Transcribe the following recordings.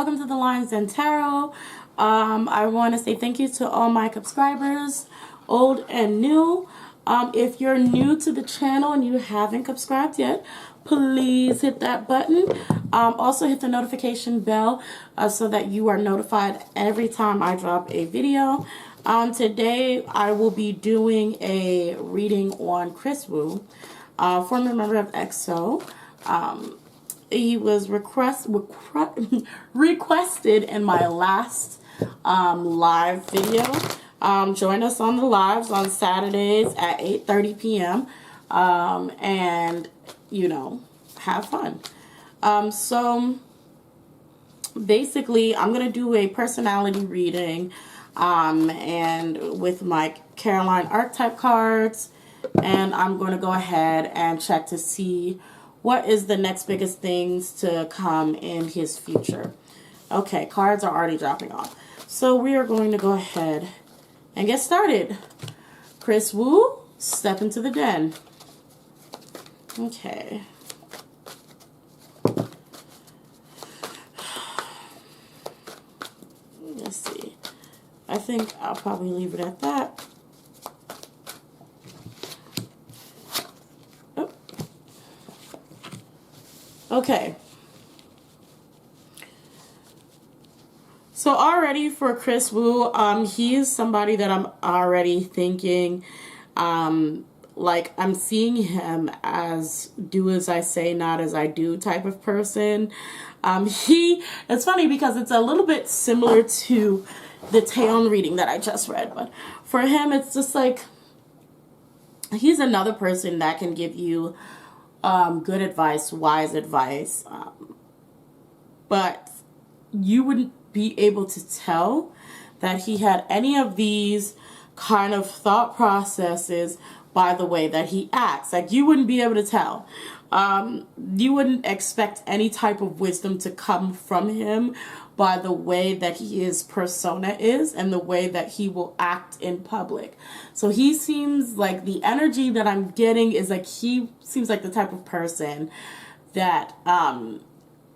welcome to the Lines and Tarot. I want to say thank you to all my subscribers, old and new. If you're new to the channel and you haven't subscribed yet, please hit that button. Also hit the notification bell so that you are notified every time I drop a video. Today I will be doing a reading on Kris Wu, former member of x-exo. He was requested in my last live video. Join us on the lives on Saturdays at 8:30 p.m. And, you know, have fun. So basically, I'm going to do a personality reading and with my Caroline archetype cards. And I'm going to go ahead and check to see what is the next biggest things to come in his future. Okay, cards are already dropping off. So we are going to go ahead and get started. Kris Wu, step into the den. Okay. Let's see. I think I'll probably leave it at that. Oh. Okay. So already for Kris Wu, he is somebody that I'm already thinking, like I'm seeing him as do as I say, not as I do type of person. It's funny because it's a little bit similar to the Taeyeon reading that I just read, but for him, it's just like, he's another person that can give you good advice, wise advice, but you wouldn't be able to tell that he had any of these kind of thought processes by the way that he acts. Like, you wouldn't be able to tell. You wouldn't expect any type of wisdom to come from him by the way that his persona is and the way that he will act in public. So he seems like, the energy that I'm getting is like, he seems like the type of person that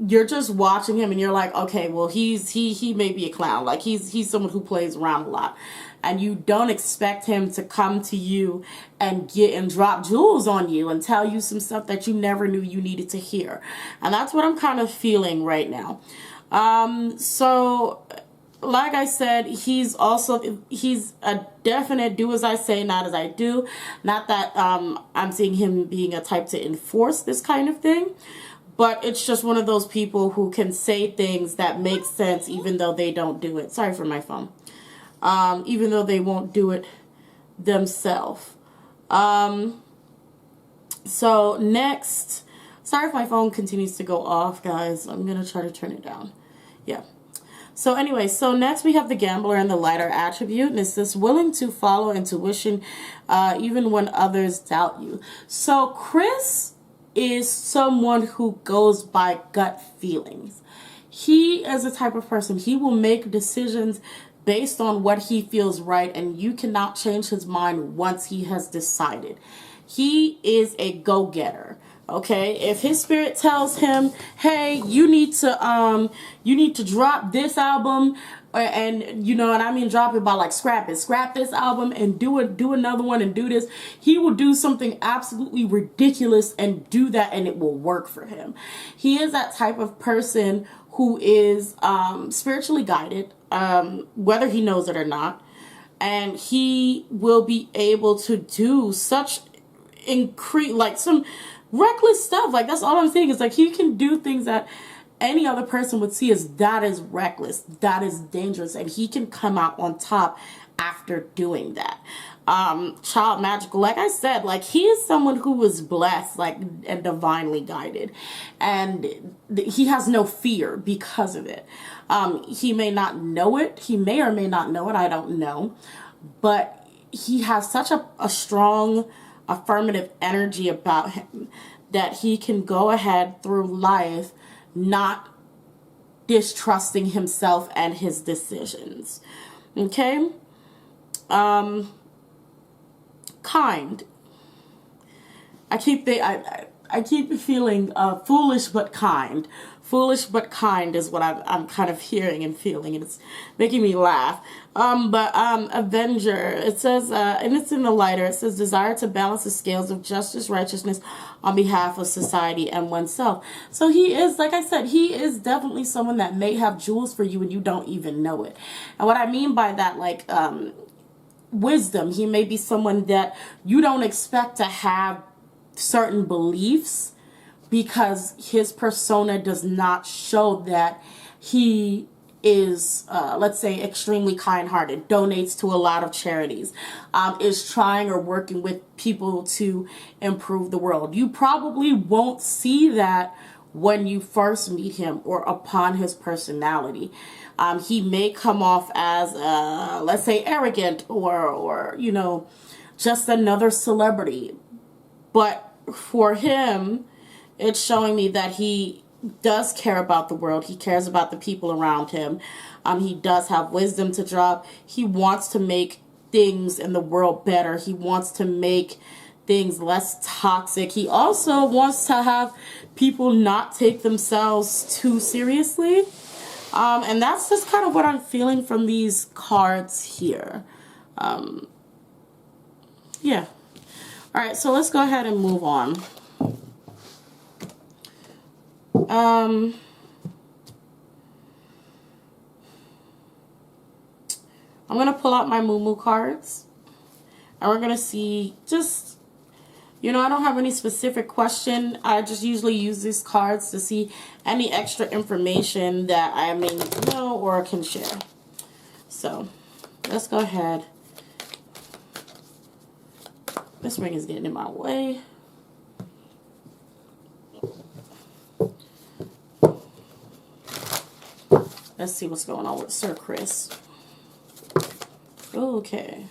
you're just watching him and you're like, okay, well, he may be a clown. Like, he's someone who plays around a lot. And you don't expect him to come to you and drop jewels on you and tell you some stuff that you never knew you needed to hear. And that's what I'm kind of feeling right now. So like I said, he's a definite do as I say, not as I do. Not that I'm seeing him being a type to enforce this kind of thing. But it's just one of those people who can say things that make sense even though they don't do it. Sorry for my phone. Even though they won't do it themselves. So next, sorry if my phone continues to go off, guys. I'm going to try to turn it down. Yeah. So anyway, so next we have the gambler and the lighter attribute. And it's this willing to follow intuition even when others doubt you. So Kris is someone who goes by gut feelings. He is a type of person, he will make decisions based on what he feels right, and you cannot change his mind once he has decided. He is a go-getter. Okay, if his spirit tells him, hey, you need to drop this album, and you know, and I mean drop it by like scrap this album and do another one and do this, he will do something absolutely ridiculous and do that, and it will work for him. He is that type of person who is spiritually guided, whether he knows it or not, and he will be able to do such like some reckless stuff. Like, that's all I'm saying is, like, he can do things that any other person would see as that is reckless, that is dangerous, and he can come out on top after doing that. Child magical, like I said, like, he is someone who was blessed, like, and divinely guided, and he has no fear because of it. He may not know it, he may or may not know it, I don't know, but he has such a strong affirmative energy about him that he can go ahead through life not distrusting himself and his decisions. Okay? Kind. I I keep feeling foolish but kind. Foolish but kind is what I'm kind of hearing and feeling, and it's making me laugh. Avenger, it says, and it's in the lighter, it says, desire to balance the scales of justice, righteousness on behalf of society and oneself. So he is, like I said, he is definitely someone that may have jewels for you and you don't even know it. And what I mean by that, like, wisdom, he may be someone that you don't expect to have certain beliefs, because his persona does not show that he is, let's say, extremely kind-hearted, donates to a lot of charities, is trying or working with people to improve the world. You probably won't see that when you first meet him or upon his personality. He may come off as, let's say, arrogant or, you know, just another celebrity. But for him, it's showing me that he does care about the world. He cares about the people around him. He does have wisdom to drop. He wants to make things in the world better. He wants to make things less toxic. He also wants to have people not take themselves too seriously. And that's just kind of what I'm feeling from these cards here. Yeah. All right, so let's go ahead and move on. I'm going to pull out my Moo cards, and we're going to see just, you know, I don't have any specific question. I just usually use these cards to see any extra information that I may need to know or can share. So let's go ahead. This ring is getting in my way. Let's see what's going on with Sir Kris. Okay.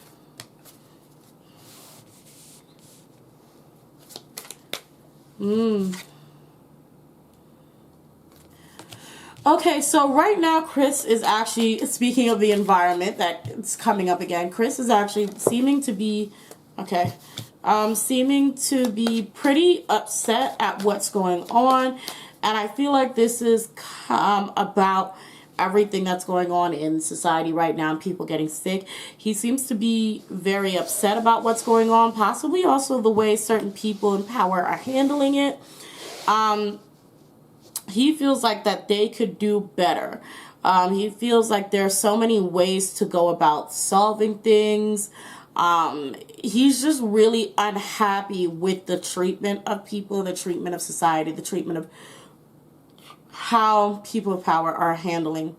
Okay, so right now Kris is actually, speaking of the environment that it's coming up again, Kris is actually seeming to be, seeming to be pretty upset at what's going on. And I feel like this is about everything that's going on in society right now and people getting sick. He seems to be very upset about what's going on, possibly also the way certain people in power are handling it. He feels like that they could do better. He feels like there are so many ways to go about solving things. He's just really unhappy with the treatment of people, the treatment of society, the treatment of how people of power are handling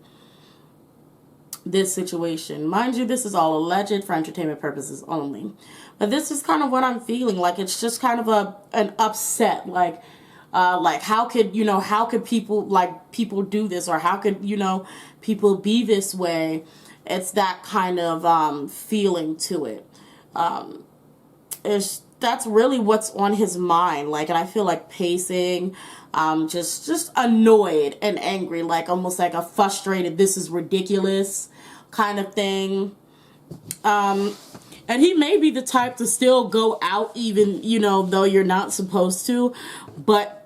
this situation. Mind you, this is all alleged for entertainment purposes only. But this is kind of what I'm feeling. Like, it's just kind of an upset. Like how could, you know, how could people do this? Or how could, you know, people be this way? It's that kind of feeling to it. That's really what's on his mind. Like, and I feel like pacing, just annoyed and angry, like almost like a frustrated, this is ridiculous kind of thing. And he may be the type to still go out even, you know, though you're not supposed to, but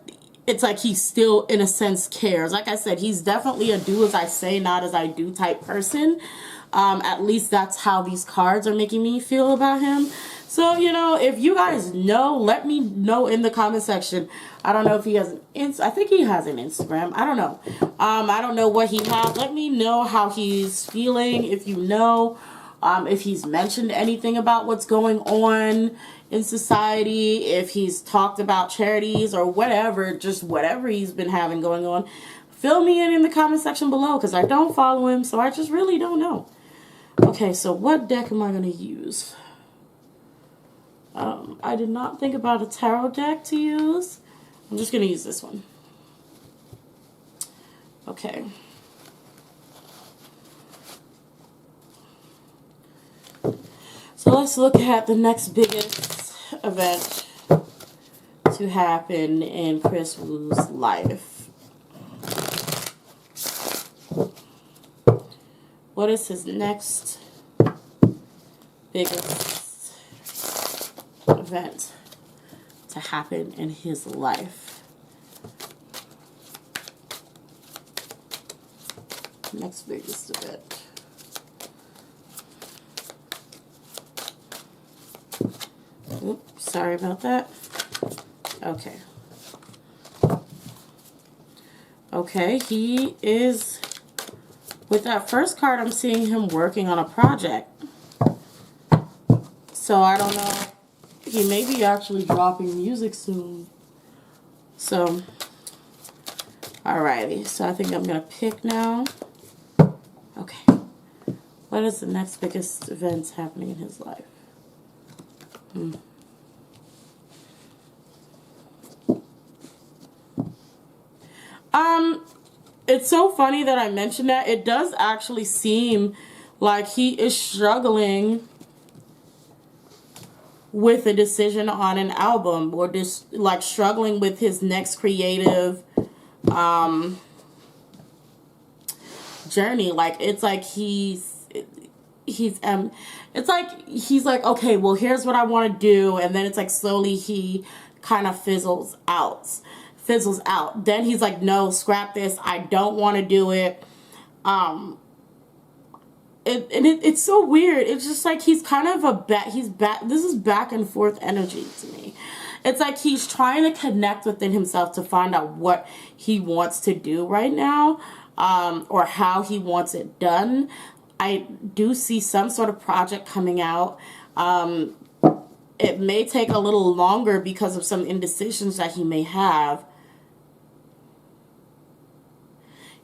it's like he still, in a sense, cares. Like I said, he's definitely a do as I say, not as I do type person. At least that's how these cards are making me feel about him. So, you know, if you guys know, let me know in the comment section. I don't know if he has I think he has an Instagram. I don't know. I don't know what he has. Let me know how he's feeling, if you know. If he's mentioned anything about what's going on in society, if he's talked about charities or whatever, just whatever he's been having going on. Fill me in the comment section below, because I don't follow him, so I just really don't know. Okay, so what deck am I going to use? I did not think about a tarot deck to use. I'm just going to use this one. Okay. So let's look at the next biggest event to happen in Kris Wu's life. What is his next biggest event to happen in his life. Next biggest event. Oops, sorry about that. Okay. Okay, he is, with that first card, I'm seeing him working on a project. So I don't know. He may be actually dropping music soon. So, alrighty. So I think I'm going to pick now. Okay. What is the next biggest events happening in his life? It's so funny that I mentioned that. It does actually seem like he is struggling with a decision on an album, or just like struggling with his next creative journey. Like it's like he's like, okay, well, here's what I want to do, and then it's like slowly he kind of fizzles out. Then he's like, no, scrap this, I don't want to do it. It's so weird. It's just like he's kind of this is back and forth energy to me. It's like he's trying to connect within himself to find out what he wants to do right now, or how he wants it done. I do see some sort of project coming out. It may take a little longer because of some indecisions that he may have.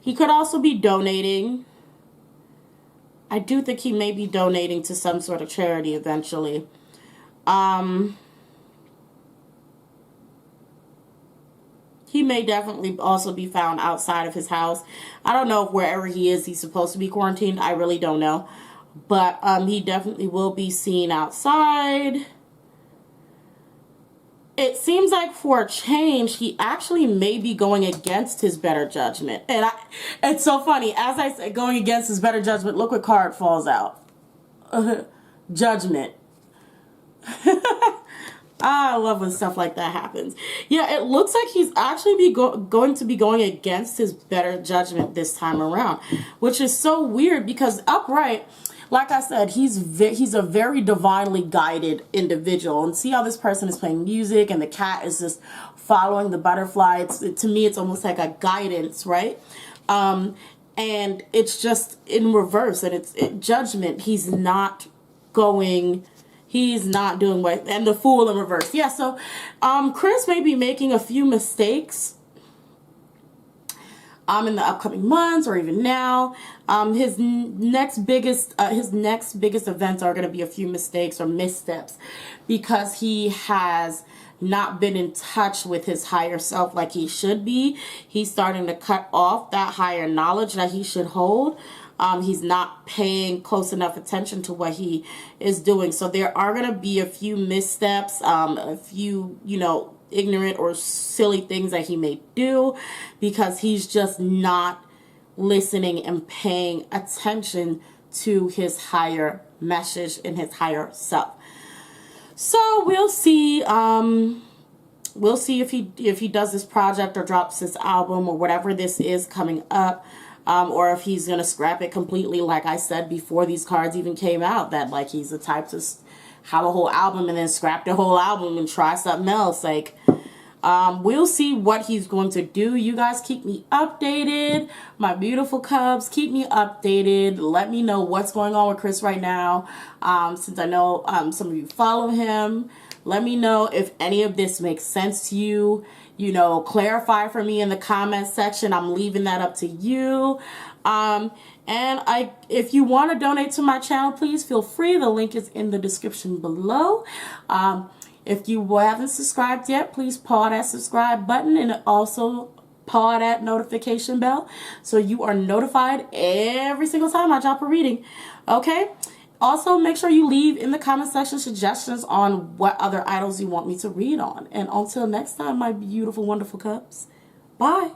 He could also be donating. I do think he may be donating to some sort of charity eventually. He may definitely also be found outside of his house. I don't know if wherever he is, he's supposed to be quarantined. I really don't know. But he definitely will be seen outside. It seems like for a change, he actually may be going against his better judgment. And it's so funny. As I said, going against his better judgment, look what card falls out. Judgment. I love when stuff like that happens. Yeah, it looks like he's actually going to be going against his better judgment this time around, which is so weird because upright, like I said, he's a very divinely guided individual. And see how this person is playing music and the cat is just following the butterfly. To me, it's almost like a guidance, right? And it's just in reverse, and it's judgment. He's not doing what, and the Fool in reverse. Yeah, so Kris may be making a few mistakes in the upcoming months or even now. His next biggest events are going to be a few mistakes or missteps because he has not been in touch with his higher self like he should be. He's starting to cut off that higher knowledge that he should hold. He's not paying close enough attention to what he is doing. So there are going to be a few missteps, a few, ignorant or silly things that he may do because he's just not listening and paying attention to his higher message and his higher self. So we'll see. We'll see if he does this project or drops this album or whatever this is coming up. Or if he's going to scrap it completely, like I said before these cards even came out, that like he's the type to have a whole album and then scrap the whole album and try something else. Like, we'll see what he's going to do. You guys keep me updated. My beautiful Cubs, keep me updated. Let me know what's going on with Kris right now. Since I know some of you follow him, let me know if any of this makes sense to you. Clarify for me in the comment section. I'm leaving that up to you. And if you want to donate to my channel, please feel free. The link is in the description below. If you haven't subscribed yet, please paw that subscribe button and also paw that notification bell so you are notified every single time I drop a reading. Okay? Also, make sure you leave in the comment section suggestions on what other idols you want me to read on. And until next time, my beautiful, wonderful Cubs, bye.